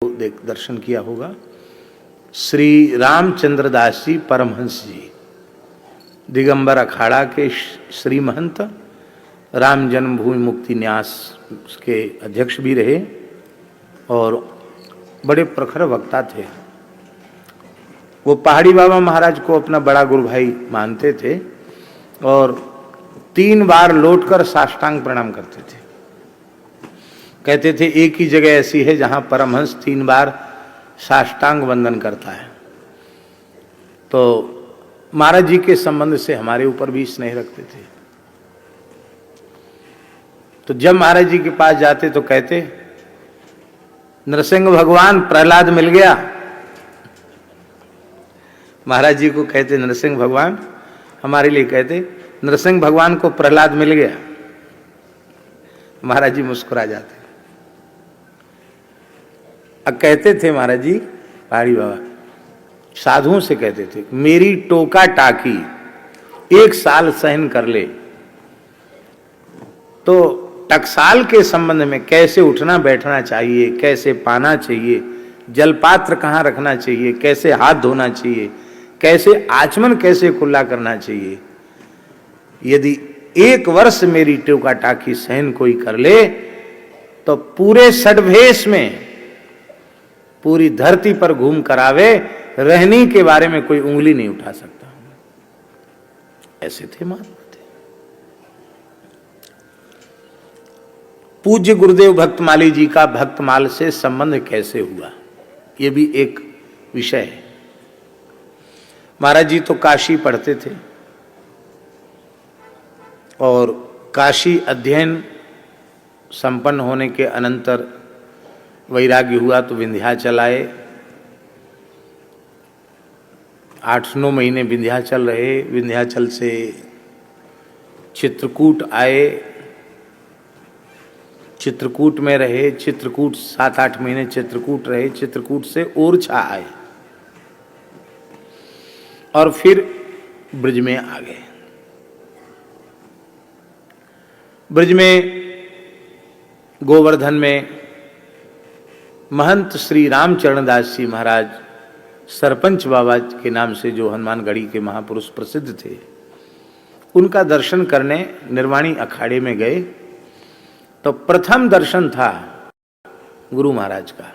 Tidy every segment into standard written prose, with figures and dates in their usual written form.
देख दर्शन किया होगा। श्री रामचंद्र दास जी परमहंस जी दिगंबर अखाड़ा के श्री महंत, राम जन्मभूमि मुक्ति न्यास के अध्यक्ष भी रहे और बड़े प्रखर वक्ता थे। वो पहाड़ी बाबा महाराज को अपना बड़ा गुरु भाई मानते थे और 3 बार लौटकर साष्टांग प्रणाम करते थे। कहते थे एक ही जगह ऐसी है जहां परमहंस 3 बार साष्टांग वंदन करता है। तो महाराज जी के संबंध से हमारे ऊपर भी स्नेह रखते थे। तो जब महाराज जी के पास जाते तो कहते, नरसिंह भगवान प्रहलाद मिल गया। महाराज जी को कहते नरसिंह भगवान, हमारे लिए कहते नरसिंह भगवान को प्रहलाद मिल गया। महाराज जी मुस्कुरा जाते। अब कहते थे महाराज जी पहाड़ी बाबा साधुओं से कहते थे, मेरी टोका टाकी 1 साल सहन कर ले तो टकसाल के संबंध में कैसे उठना बैठना चाहिए, कैसे पाना चाहिए, जलपात्र कहाँ रखना चाहिए, कैसे हाथ धोना चाहिए, कैसे आचमन कैसे खुला करना चाहिए, यदि 1 वर्ष मेरी टोका टाकी सहन कोई कर ले तो पूरे षड्भेश में पूरी धरती पर घूम करावे, रहनी के बारे में कोई उंगली नहीं उठा सकता। ऐसे थे महात्मा थे। पूज्य गुरुदेव भक्तमाली जी का भक्तमाल से संबंध कैसे हुआ, यह भी एक विषय है। महाराज जी तो काशी पढ़ते थे और काशी अध्ययन संपन्न होने के अनंतर वैराग्य हुआ तो विंध्याचल आए। 8-9 महीने विंध्याचल रहे। विंध्याचल से चित्रकूट आए, चित्रकूट में रहे। चित्रकूट 7-8 महीने चित्रकूट रहे। चित्रकूट से ओरछा आए और फिर ब्रज में आ गए। ब्रज में गोवर्धन में महंत श्री रामचरण दास जी महाराज सरपंच बाबा के नाम से जो हनुमानगढ़ी के महापुरुष प्रसिद्ध थे, उनका दर्शन करने निर्वाणी अखाड़े में गए तो प्रथम दर्शन था गुरु महाराज का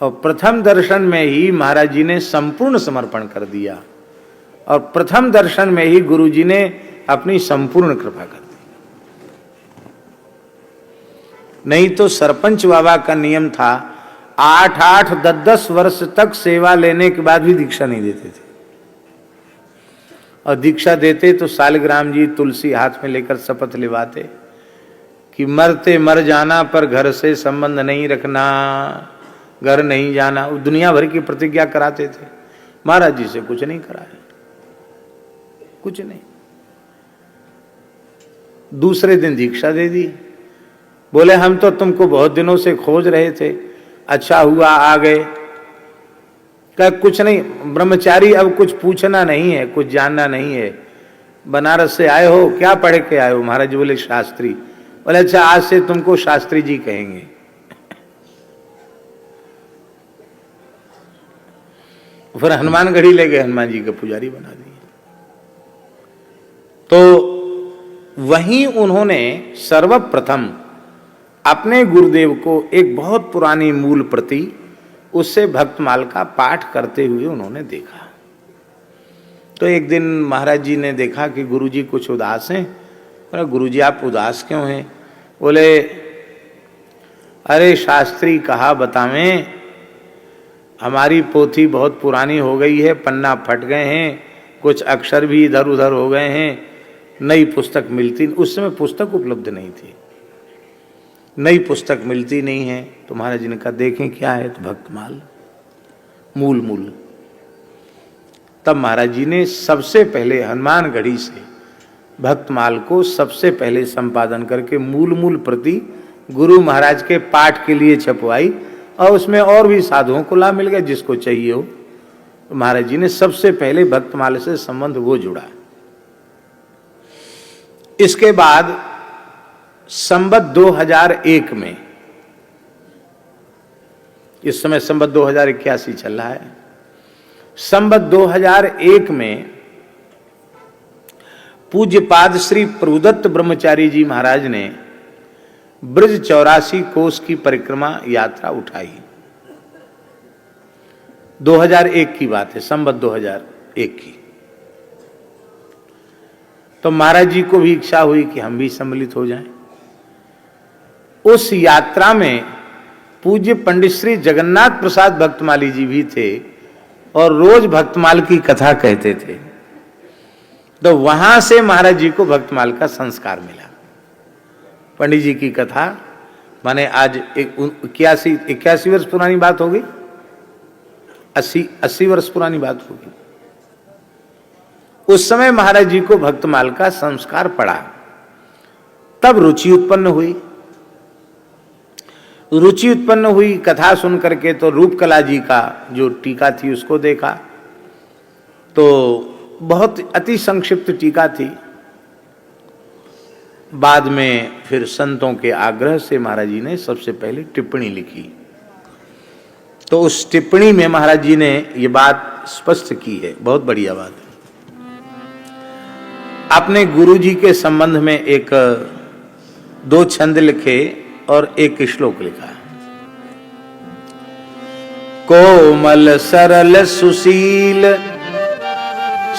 और प्रथम दर्शन में ही महाराज जी ने संपूर्ण समर्पण कर दिया और प्रथम दर्शन में ही गुरु जी ने अपनी संपूर्ण कृपा कर दी। नहीं तो सरपंच बाबा का नियम था 8-8, 10-10 वर्ष तक सेवा लेने के बाद भी दीक्षा नहीं देते थे और दीक्षा देते तो सालिग्राम जी तुलसी हाथ में लेकर शपथ लेवाते कि मरते मर जाना पर घर से संबंध नहीं रखना, घर नहीं जाना। दुनिया भर की प्रतिज्ञा कराते थे। महाराज जी से कुछ नहीं कराया, कुछ नहीं। दूसरे दिन दीक्षा दे दी। बोले हम तो तुमको बहुत दिनों से खोज रहे थे, अच्छा हुआ आ गए। कहा कुछ नहीं ब्रह्मचारी, अब कुछ पूछना नहीं है, कुछ जानना नहीं है। बनारस से आए हो, क्या पढ़ के आए हो? महाराज जी बोले शास्त्री। बोले अच्छा आज से तुमको शास्त्री जी कहेंगे। फिर हनुमानगढ़ी ले गए, हनुमान जी का पुजारी बना दिए। तो वहीं उन्होंने सर्वप्रथम अपने गुरुदेव को एक बहुत पुरानी मूल प्रति उससे भक्तमाल का पाठ करते हुए उन्होंने देखा। तो एक दिन महाराज जी ने देखा कि गुरुजी कुछ उदास हैं। बोला गुरुजी आप उदास क्यों हैं? बोले अरे शास्त्री कहा बतावें, हमारी पोथी बहुत पुरानी हो गई है, पन्ना फट गए हैं, कुछ अक्षर भी इधर उधर हो गए हैं, नई पुस्तक मिलती। उस समय पुस्तक उपलब्ध नहीं थी, नई पुस्तक मिलती नहीं है। तो महाराज जी ने कहा देखें क्या है? तो भक्तमाल मूल। तब महाराज जी ने सबसे पहले हनुमानगढ़ी से भक्तमाल को सबसे पहले संपादन करके मूल प्रति गुरु महाराज के पाठ के लिए छपवाई और उसमें और भी साधुओं को लाभ मिल गया जिसको चाहिए हो। तो महाराज जी ने सबसे पहले भक्तमाल से संबंध वो जुड़ा। इसके बाद संवत 2001 में इस समय संवत 2081 चल रहा है। संवत 2001 में पूज्यपाद श्री प्रभुदत्त ब्रह्मचारी जी महाराज ने ब्रज 84 कोस की परिक्रमा यात्रा उठाई। 2001 की बात है, संवत 2001 की। तो महाराज जी को भी इच्छा हुई कि हम भी सम्मिलित हो जाएं। उस यात्रा में पूज्य पंडित श्री जगन्नाथ प्रसाद भक्तमाली जी भी थे और रोज भक्तमाल की कथा कहते थे। तो वहां से महाराज जी को भक्तमाल का संस्कार मिला। पंडित जी की कथा माने आज 81 वर्ष पुरानी बात होगी, 80 वर्ष पुरानी बात होगी। उस समय महाराज जी को भक्तमाल का संस्कार पड़ा, तब रुचि उत्पन्न हुई। रुचि उत्पन्न हुई कथा सुन करके, तो रूपकला जी का जो टीका थी उसको देखा, तो बहुत अति संक्षिप्त टीका थी। बाद में फिर संतों के आग्रह से महाराज जी ने सबसे पहले टिप्पणी लिखी। तो उस टिप्पणी में महाराज जी ने ये बात स्पष्ट की है, बहुत बढ़िया बात है। आपने गुरु जी के संबंध में एक 2 छंद लिखे और एक श्लोक लिखा। कोमल सरल सुशील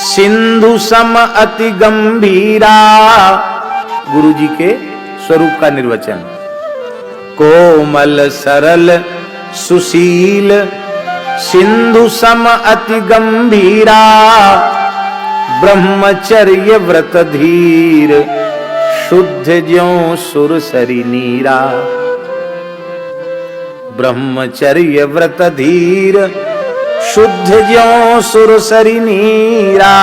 सिंधु सम अति गंभीरा, गुरु जी के स्वरूप का निर्वचन। कोमल सरल सुशील सिंधु सम अति गंभीरा, ब्रह्मचर्य व्रत धीर शुद्ध ज्यों सुरसरी नीरा। ब्रह्मचर्य व्रत धीर शुद्ध ज्यों सुरसरी नीरा।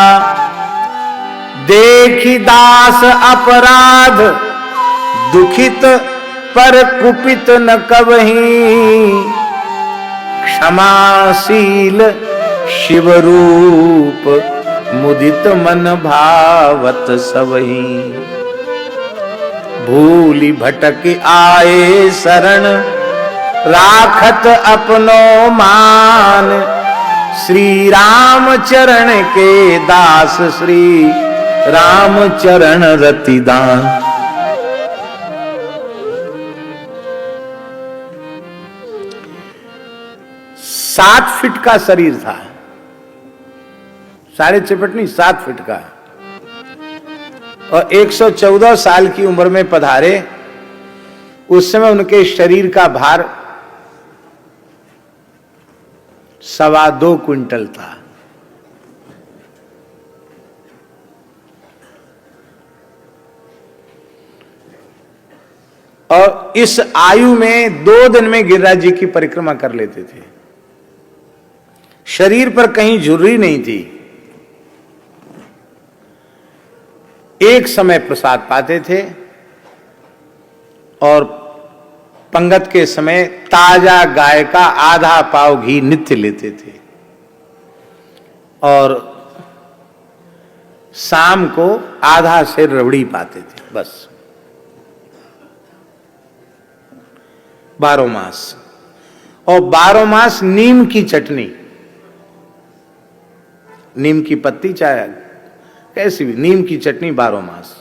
देखी दास अपराध दुखित पर कुपित न कबहीं, क्षमाशील शिव रूप मुदित मन भावत सबहीं। भूलि भटक आए शरण राखत अपनो मान, श्री राम चरण के दास श्री राम चरण रतिदान। 7 फीट का शरीर था, 6.5 फीट नहीं, 7 फीट का, और 114 साल की उम्र में पधारे। उस समय उनके शरीर का भार 2.25 क्विंटल था। और इस आयु में 2 दिन में गिरिराज जी की परिक्रमा कर लेते थे। शरीर पर कहीं झुर्री नहीं थी। एक समय प्रसाद पाते थे और पंगत के समय ताजा गाय का आधा पाव घी नित्य लेते थे, और शाम को आधा से रबड़ी पाते थे, बस 12 मास। और 12 मास नीम की चटनी, नीम की पत्ती चाहे कैसी भी, नीम की चटनी 12 मास,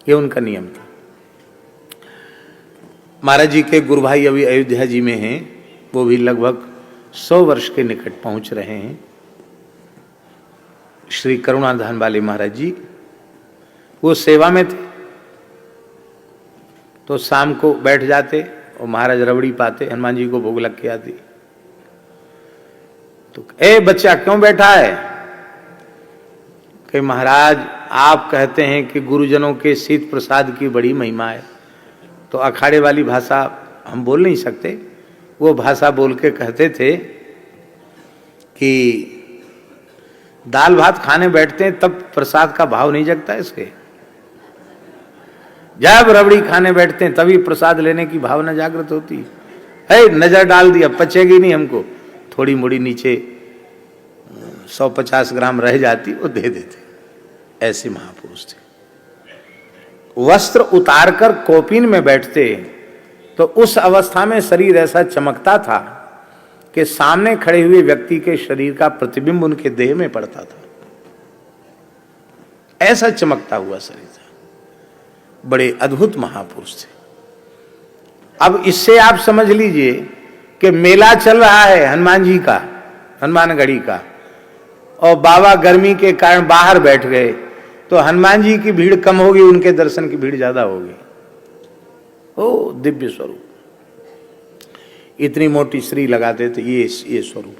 ये उनका नियम था। महाराज जी के गुरु भाई अभी अयोध्या जी में हैं, वो भी लगभग 100 वर्ष के निकट पहुंच रहे हैं। श्री करुणाधान वाले महाराज जी वो सेवा में थे, तो शाम को बैठ जाते और महाराज रबड़ी पाते, हनुमान जी को भोग लग के आती। तो ए बच्चा क्यों बैठा है? कि महाराज आप कहते हैं कि गुरुजनों के शीत प्रसाद की बड़ी महिमा है, तो अखाड़े वाली भाषा हम बोल नहीं सकते, वो भाषा बोल के कहते थे कि दाल भात खाने बैठते हैं तब प्रसाद का भाव नहीं जगता इसके, जब रबड़ी खाने बैठते हैं तभी प्रसाद लेने की भावना जागृत होती है। नजर डाल दिया, पचेगी नहीं हमको, थोड़ी मोड़ी नीचे 150 ग्राम रह जाती, वो दे देते। ऐसे महापुरुष थे। वस्त्र उतारकर कौपीन में बैठते तो उस अवस्था में शरीर ऐसा चमकता था कि सामने खड़े हुए व्यक्ति के शरीर का प्रतिबिंब उनके देह में पड़ता था। ऐसा चमकता हुआ शरीर था। बड़े अद्भुत महापुरुष थे। अब इससे आप समझ लीजिए कि मेला चल रहा है हनुमान जी का, हनुमानगढ़ी का, और बाबा गर्मी के कारण बाहर बैठ गए, तो हनुमान जी की भीड़ कम होगी, उनके दर्शन की भीड़ ज्यादा होगी। ओ दिव्य स्वरूप, इतनी मोटी श्री लगाते थे, ये स्वरूप।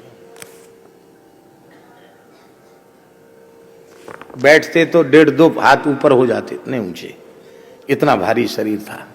बैठते तो 1.5-2 हाथ ऊपर हो जाते, इतने ऊंचे, इतना भारी शरीर था।